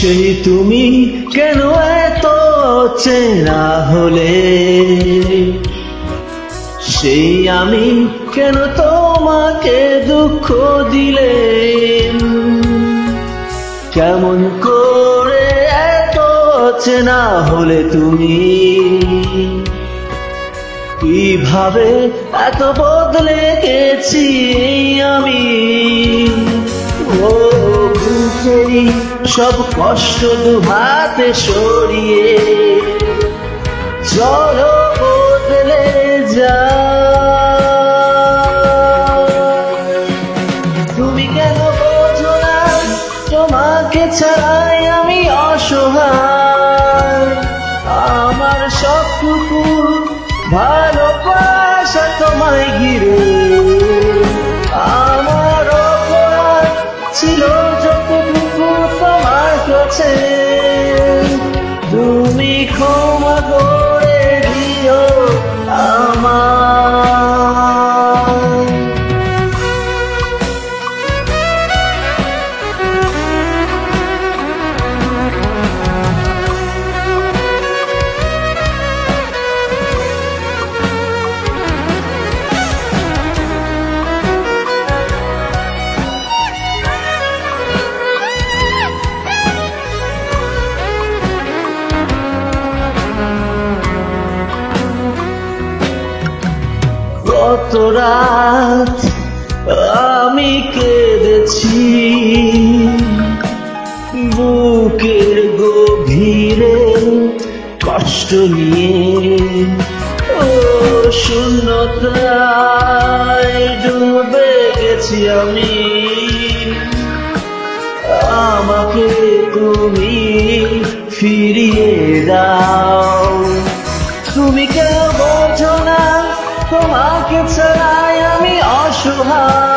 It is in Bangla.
সেই তুমি কেন এত চেনা হলে, সেই আমি কেন তোমাকে দুঃখ দিলে, কেমন করে এত চেনা হলে তুমি, কিভাবে এত বদলে গেছি আমি। ও বুকেরই সব কষ্ট দু হাতে সরিয়ে চলো বদলে যাও। তুমি কেন বোঝো না তোমাকে ছাড়াই আমি অসহায়, আমার সবটুকু ভালোবাসা তোমায় ঘিরে, আমার অপরাধ ছিল যতটুকু তোমার কাছে, তুমি ক্ষমা করে দিও আমায়। কত রাত আমি কেঁদেছি বুকের গভীরে কষ্ট নিয়ে, ও শূন্যতায় ডুবে গেছি আমি, আমাকে তুমি ফিরিয়ে দাও। তুমি কেন বোঝো না তোমাকে ছাড়াই আমি অসহায়,